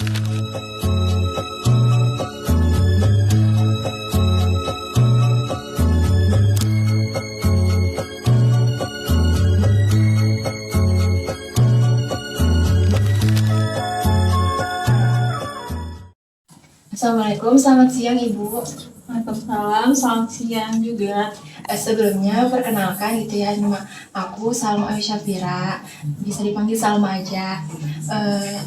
Assalamualaikum, selamat siang Ibu. Waalaikumsalam, selamat siang juga. Sebelumnya perkenalkan gitu ya, nama aku Salma Syafira, bisa dipanggil Salma aja.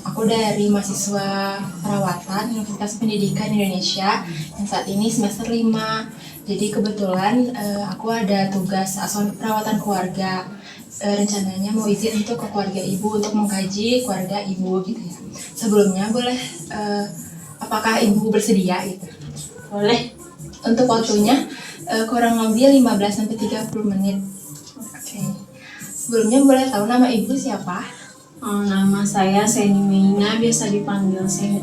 Aku dari mahasiswa perawatan Universitas Pendidikan Indonesia yang saat ini semester 5. Jadi kebetulan aku ada tugas asuhan perawatan keluarga. Rencananya mau izin untuk ke keluarga Ibu untuk mengkaji keluarga Ibu gitu ya. Sebelumnya boleh apakah Ibu bersedia gitu? Boleh. Untuk waktunya kurang lebih 15-30 menit. Oke. Sebelumnya boleh tahu nama Ibu siapa? Nama saya Seni Meina, biasa dipanggil Seni.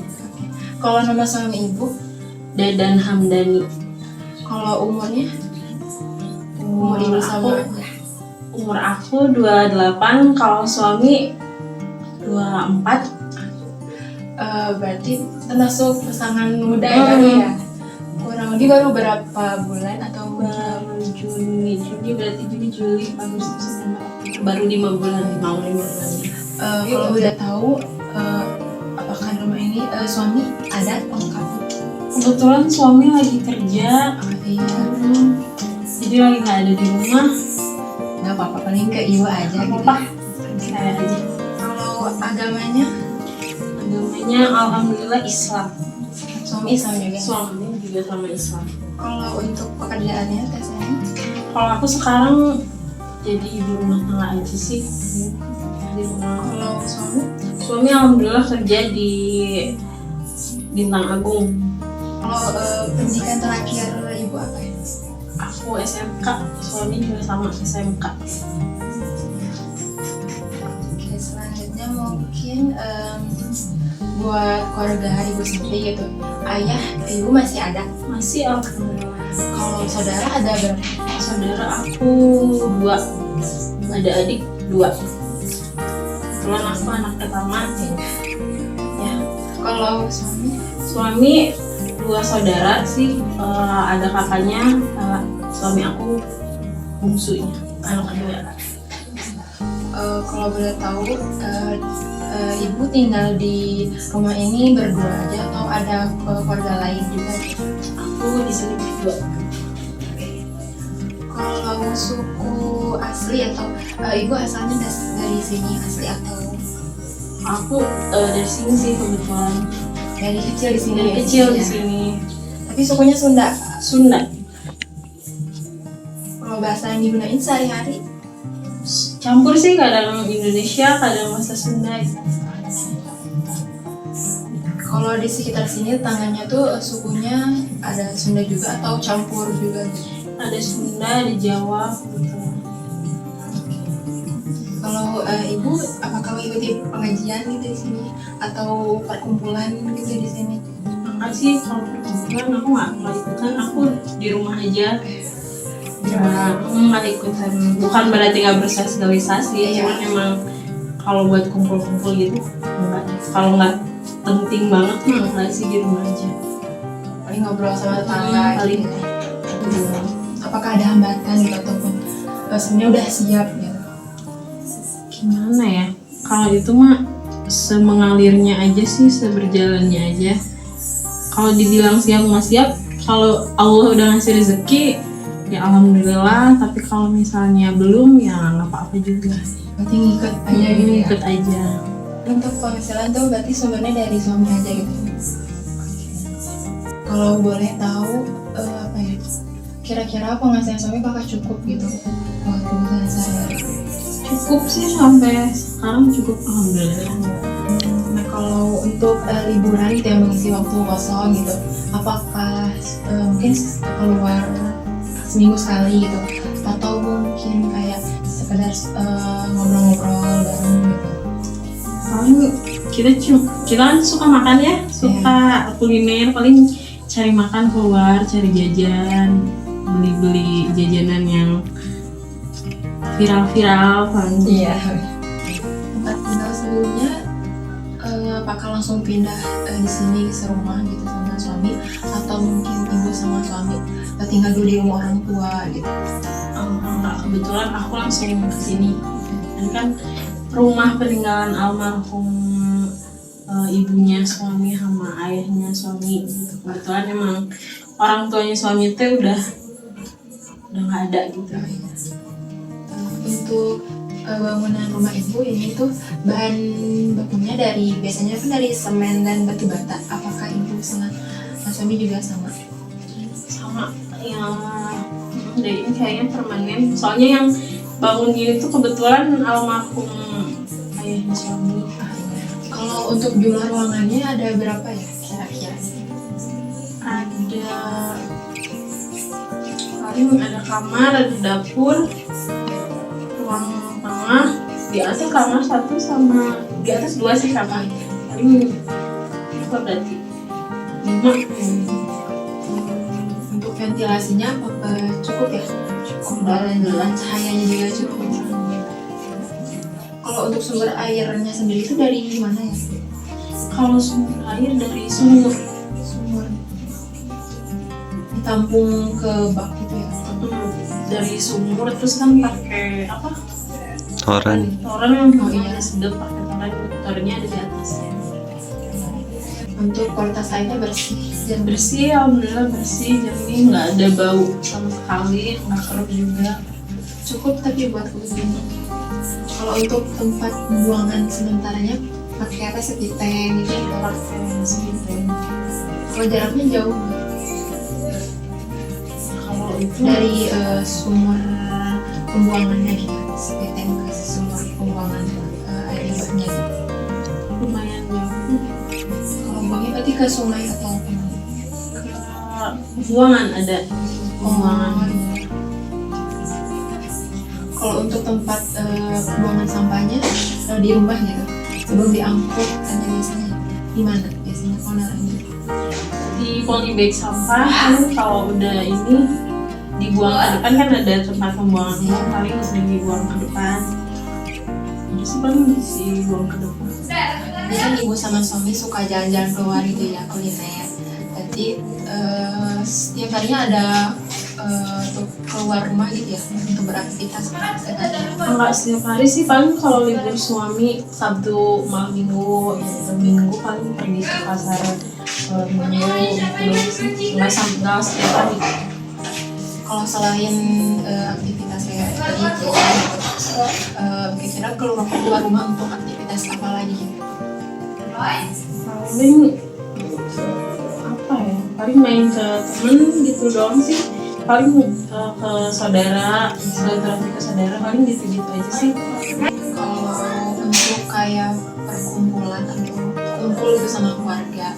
Kalau nama suami Ibu? Dadan Hamdani. Kalau umurnya? Umur Ibu sama aja. Umur aku 28, kalau suami 24. Berarti termasuk pasangan muda ya baru ya? Kurang lebih baru berapa bulan atau Baru Juni berarti Juli, Agustus, September. Baru 5 bulan, mau 5 bulan. Kalau udah tahu apakah di rumah ini suami ada lengkap? Kebetulan suami lagi kerja, Iya. jadi lagi nggak ada di rumah. Nggak apa-apa, paling ke Ibu aja gitu. Apa? Saya aja. Kalau agamanya? Agamanya alhamdulillah Islam. Suami Islam juga? Suami juga sama Islam. Kalau untuk pekerjaannya Teh Seni? Kalau aku sekarang jadi ibu rumah tangga aja sih. Di rumah. Kalau Suami alhamdulillah kerja di Bintang Agung. kalau pendidikan terakhir Ibu apa ya? Aku SMK, suami juga sama SMK. Oke, selanjutnya mungkin buat keluarga Ibu sendiri gitu. Ayah Ibu masih ada? Masih alhamdulillah. Kalau saudara ada berapa? Saudara aku 2, ada adik 2. Kebetulan aku anak pertama. Ya. Kalau Suami 2 saudara sih, ada kakaknya, suami aku bungsunya, anak kedua. kalau boleh tahu Ibu tinggal di rumah ini berdua aja atau ada keluarga lain juga? Aku di sini berdua. Kalau suku asli atau Ibu asalnya dari sini asli atau? Aku dari sini sih kebetulan. Dari kecil di sini. Dari ya? kecil di Iya. sini. Tapi sukunya Sunda. Sunda. Kalau bahasa yang digunain sehari-hari? Campur sih, kadang Indonesia, kadang bahasa Sunda. Kalau di sekitar sini tangannya tuh sukunya ada Sunda juga atau campur juga? Ada Sunda, ada Jawa. Gitu. Kalau Ibu apakah mengikuti pengajian gitu di sini atau perkumpulan gitu di sini? Makasih kalau perkumpulan aku nggak ikutan, aku di rumah aja. Nggak ikutan, bukan berarti nggak bersosialisasi, cuman emang kalau buat kumpul-kumpul gitu enggak. Kalau nggak penting banget nggak sih, di rumah aja. Paling ngobrol sama tetangga paling. gitu. Apakah ada hambatan gitu ataupun sebenarnya udah siap gitu? Gimana ya? Kalau itu mah semengalirnya aja sih, seberjalannya aja. Kalau dibilang siap nggak siap, kalau Allah udah ngasih rezeki ya alhamdulillah, tapi kalau misalnya belum ya nggak apa-apa juga. Berarti ngikut aja gitu ya? Ikut aja. Untuk penghasilan tuh berarti sumbernya dari suami aja gitu? Kalau boleh tahu apa ya, kira-kira penghasilan suami apakah cukup gitu buat kebutuhan sehari-hari? Cukup sih, sampai sekarang cukup alhamdulillah. Nah kalau untuk liburan gitu yang mengisi waktu kosong gitu, apakah mungkin keluar seminggu sekali gitu atau mungkin kayak sekedar ngobrol-ngobrol bareng gitu? Paling kita kan suka makan ya, suka kuliner, paling cari makan keluar, cari jajan, beli-beli jajanan yang viral-viral paling. Iya. Tempat tinggal sebelumnya apakah langsung pindah di sini serumah gitu sama suami, atau mungkin ibu sama suami tinggal dulu di rumah orang tua gitu? Enggak, kebetulan aku langsung ke sini. Dan kan rumah peninggalan almarhum ibunya suami sama ayahnya suami gitu. Kebetulan emang orang tuanya suami itu udah nggak ada gitu. Untuk bangunan rumah ibu ini tuh bahan bakunya biasanya kan dari semen dan batu bata. Apakah ibu sama suami juga sama? Sama ya, dari ini kayaknya permanen. Soalnya yang bangun gini tuh kebetulan almarhum ayahnya suami. Kalau untuk jumlah ruangannya ada berapa ya kira-kira? Ada kamar, ada dapur, ruang tengah, di atas kamar satu sama di atas 2 sih kamar. Paling apa berarti 5. Untuk ventilasinya apa cukup ya? Cukup, dan cahayanya juga cukup. Kalau untuk sumber airnya sendiri itu dari mana ya? Kalau sumber air dari sumur Ditampung ke bak gitu ya? Dari sumur, terus kan pakai apa? Toren. Toren yang iya sedap pakai toren. Torennya ada di atas ya. Untuk kualitas airnya bersih dan Bersih, alhamdulillah bersih. Jadi nggak ada bau sama sekali, nggak keruh juga. cukup tapi buat kebun. Kalau untuk tempat pembuangan sementaranya pakai apa, sepiteng gitu? Pakai sepiteng. Kalau jaraknya jauh Kalau itu dari sumber pembuangannya gitu, sepiteng ke sumber pembuangan air limbahnya gitu. lumayan jauh. Kalau buangnya berarti ke sungai atau kemana? Buangan ada. Buangan. Kalau untuk tempat pembuangan sampahnya di rumah gitu, sebelum diangkut kan biasanya di mana biasanya kalau naruhnya? Di polybag sampah kan kalau udah ini dibuang ke depan kan ada tempat pembuangan umum, paling sering dibuang ke depan. Jadi sih paling dibuang ke depan. Biasanya ibu sama suami suka jalan-jalan keluar gitu ya, kuliner. Jadi setiap harinya ada untuk keluar rumah gitu ya, untuk beraktivitas sehari-hari. Enggak setiap hari sih, paling kalau libur suami Sabtu malam Minggu, ya Minggu paling pergi ke pasar Minggu gitu sih. Nggak setiap hari. Kalau selain aktivitas kayak tadi kira-kira keluar rumah untuk aktivitas apa lagi gitu? Paling apa ya, paling main ke temen gitu doang sih, paling ke saudara, silaturahmi ke saudara, paling gitu aja sih. Kalau untuk kayak perkumpulan atau kumpul bersama keluarga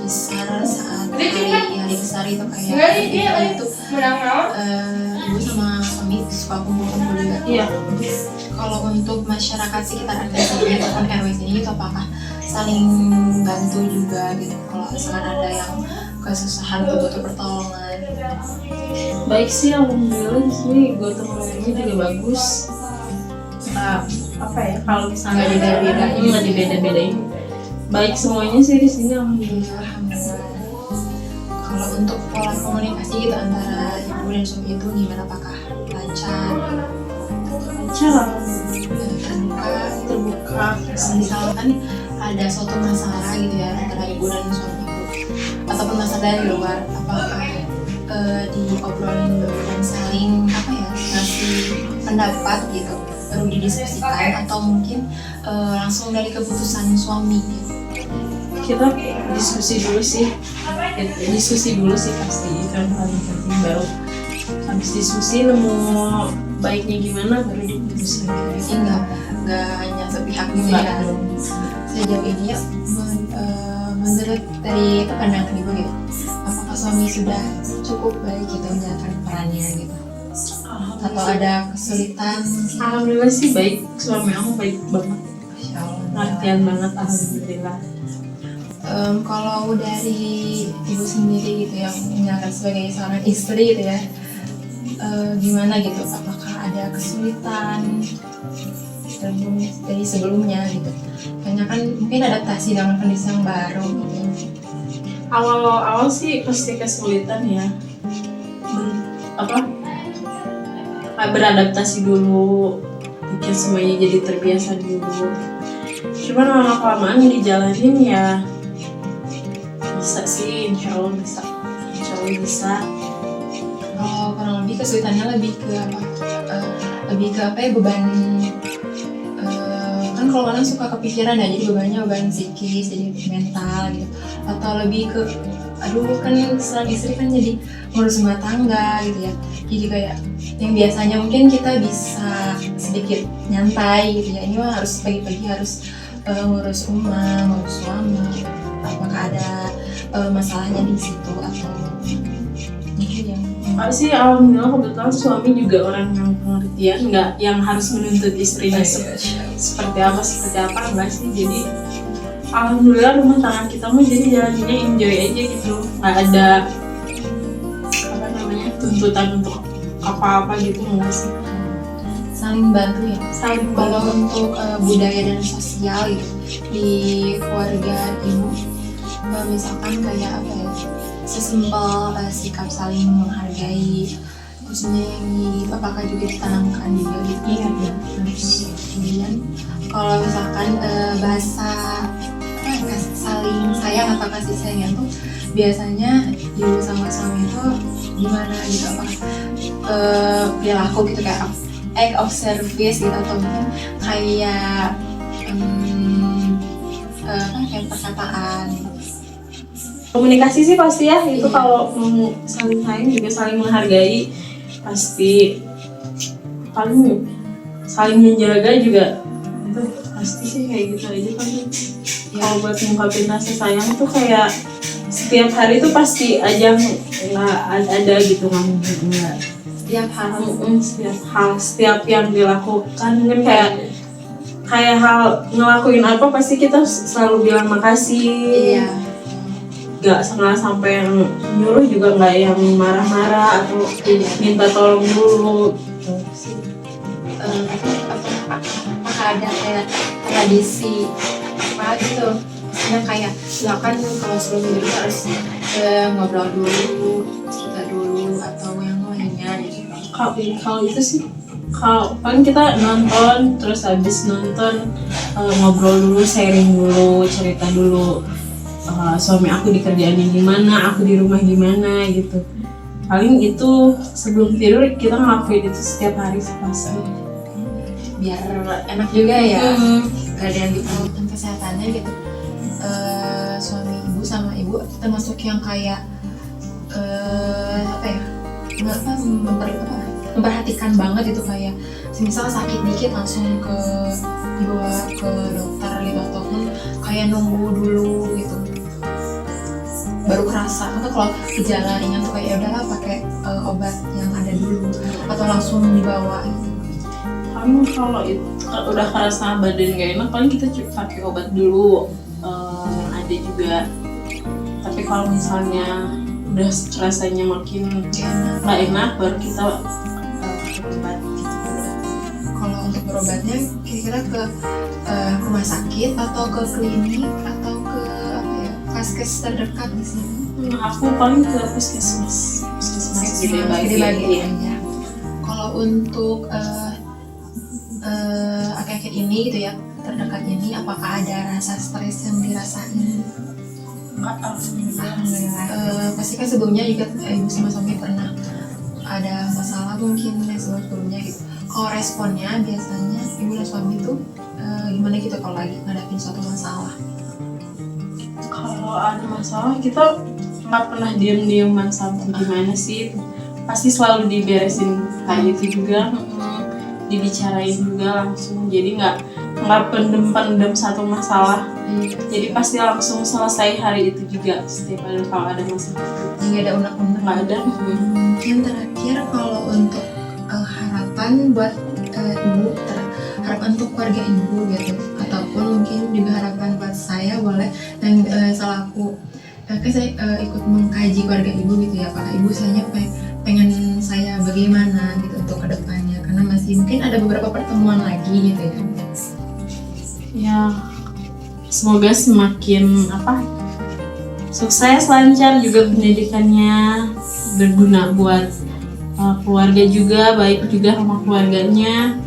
besar saat hari besar itu kayak itu ibu sama suami suka kumpul-kumpul juga. Iya. Kalau untuk masyarakat sekitar RT sini ataupun RW sini itu apakah saling bantu juga gitu? Kalau misalkan ada yang kesusahan atau butuh pertolongan? Baik sih, alhamdulillah di sini gotong royongnya juga bagus. Apa ya, kalau misalnya nggak dibeda-bedain, baik semuanya sih di sini alhamdulillah. Kalau untuk pola komunikasi gitu antara ibu dan suami itu gimana? Apakah lancar? Lancar, terbuka. Misalkan ada suatu masalah gitu ya antara ibu dan suami ibu, ataupun masalah dari luar, apakah diobrolin dulu dan saling apa ya, ngasih pendapat gitu baru didiskusikan, atau mungkin langsung dari keputusan suami gitu? kita diskusi dulu sih pasti, itu yang paling penting. Baru habis diskusi nemu baiknya gimana baru diputusin. Jadi nggak hanya sepihak gitu ya. Sejauh ini ya, menurut dari pandangan ibu gitu, apakah suami sudah cukup baik gitu menjalankan perannya gitu, atau ada kesulitan? Alhamdulillah sih baik, suami aku baik banget, Masya Allah. pengertian banget, alhamdulillah. Kalau dari ibu sendiri gitu yang menjalankan sebagai seorang istri gitu ya, gimana gitu? Apakah ada kesulitan dari sebelumnya gitu. Karena kan mungkin adaptasi dengan kondisi yang baru gitu. Awal-awal sih pasti kesulitan ya. Beradaptasi dulu, bikin semuanya jadi terbiasa dulu. Cuman lama-kelamaan dijalanin ya bisa sih, insya Allah bisa. Kalau kurang lebih kesulitannya lebih ke apa ya, beban, kan kalau kadang suka kepikiran ya, jadi beban psikis, jadi mental gitu, atau lebih ke kan setelah istri kan jadi ngurus rumah tangga gitu ya, jadi kayak yang biasanya mungkin kita bisa sedikit nyantai gitu ya, ini mah harus pagi-pagi harus ngurus rumah, ngurus suami, apakah ada masalahnya di situ atau gitu ya. Sih alhamdulillah kebetulan suami juga orang yang pengertian, nggak yang harus menuntut istrinya seperti apa enggak sih. Jadi alhamdulillah rumah tangga kita mah jadi jalannya enjoy aja gitu, nggak ada tuntutan untuk apa-apa gitu, enggak sih. Saling bantu ya. Kalau untuk budaya dan sosial gitu di keluarga ibu, misalkan kayak apa ya, sesimpel sikap saling menghargai, khususnya yang apakah juga ditanamkan juga gitu ya. Kemudian kalau misalkan bahasa saling sayang atau kasih sayang itu biasanya ibu sama suami itu gimana gitu, apakah perilaku gitu kayak act of service gitu, atau mungkin kayak kayak perkataan. Komunikasi sih pasti ya, itu kalau mau saling sayang juga saling menghargai, pasti paling saling menjaga juga, itu pasti sih kayak gitu aja kan. Kalau buat ngungkapin rasa sayang tuh kayak setiap hari tuh pasti aja nggak ada gitu kan, nggak setiap yang dilakukan kan kayak hal ngelakuin apa pasti kita selalu bilang makasih. Iya. Gak sampai yang nyuruh juga, nggak yang marah-marah atau minta tolong dulu gitu. Apakah ada kayak tradisi apa gitu, misalnya kayak silakan kalau sebelum tidur harus ngobrol dulu, cerita dulu, atau yang lainnya gitu. Kalau itu sih, kalau paling kita nonton, terus habis nonton ngobrol dulu, sharing dulu, cerita dulu. Suami aku di kerjaannya gimana, aku di rumah gimana gitu. Paling itu sebelum tidur kita ngelakuin itu setiap hari pasti. Biar enak juga ya, gak ada yang diperlukan kesehatannya gitu. Suami ibu sama ibu termasuk yang kayak memperhatikan banget itu, kayak misal sakit dikit langsung dibawa ke dokter gitu, ataupun kayak nunggu dulu gitu baru kerasa, atau kalau gejala ringan tuh kayak udahlah pakai obat yang ada dulu, atau langsung dibawa gitu. Kamu kalau itu udah kerasa badan gak enak, paling kita pakai obat dulu yang ada juga. Tapi kalau misalnya udah rasanya makin gak enak, baru kita pakai obat gitu. Kalau untuk berobatnya kira-kira ke rumah sakit atau ke klinik atau ke vaskes terdekat di sini? Aku paling ke puskesmas gede bagi ya. Kalau untuk akhir-akhir ini gitu ya, terdekat ini, apakah ada rasa stres yang dirasain? Alhamdulillah. Pasti kan sebelumnya juga ibu sama suami pernah ada masalah mungkin sebelumnya gitu. Kalau responnya biasanya ibu dan suami itu gimana gitu kalau lagi ngadapin suatu masalah? Kalau ada masalah kita nggak pernah diam-diaman sampai gimana sih, pasti selalu diberesin kayak gitu juga, dibicarain juga langsung, jadi nggak pendem satu masalah. Jadi pasti langsung selesai hari itu juga setiap hari kalau ada masalah. Nggak ada unek-unek? Nggak ada. Yang terakhir kalau untuk harapan buat ibu, harapan untuk keluarga ibu gitu, ataupun mungkin juga harapan buat saya boleh, dan selaku saya ikut mengkaji keluarga ibu gitu ya, apakah ibu saya pengen saya bagaimana gitu untuk kedepannya, karena masih mungkin ada beberapa pertemuan lagi gitu ya. Ya, semoga semakin sukses, lancar juga pendidikannya, berguna buat keluarga juga, baik juga sama keluarganya,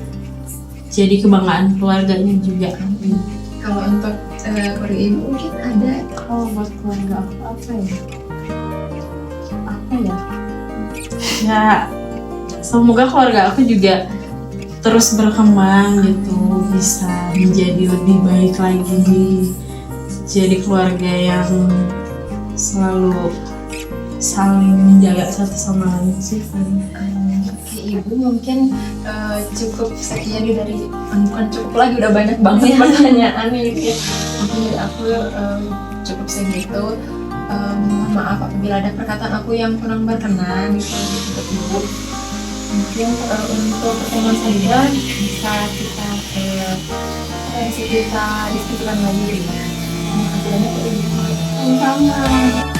jadi kebanggaan keluarganya juga. Kalau untuk keluarga ibu mungkin ada. Kalau buat keluarga aku apa ya? Ya, semoga keluarga aku juga terus berkembang gitu, bisa menjadi lebih baik lagi, jadi keluarga yang selalu saling menjaga satu sama lain sih. Oke, ibu mungkin cukup sekian nih dari, bukan cukup lagi, udah banyak banget pertanyaan nih gitu ya. Mungkin dari aku cukup segitu. Mohon maaf apabila ada perkataan aku yang kurang berkenan gitu untuk ibu. Mungkin untuk pertemuan selanjutnya bisa kita diskusikan lagi. Terima kasih banyak ibu. Sama.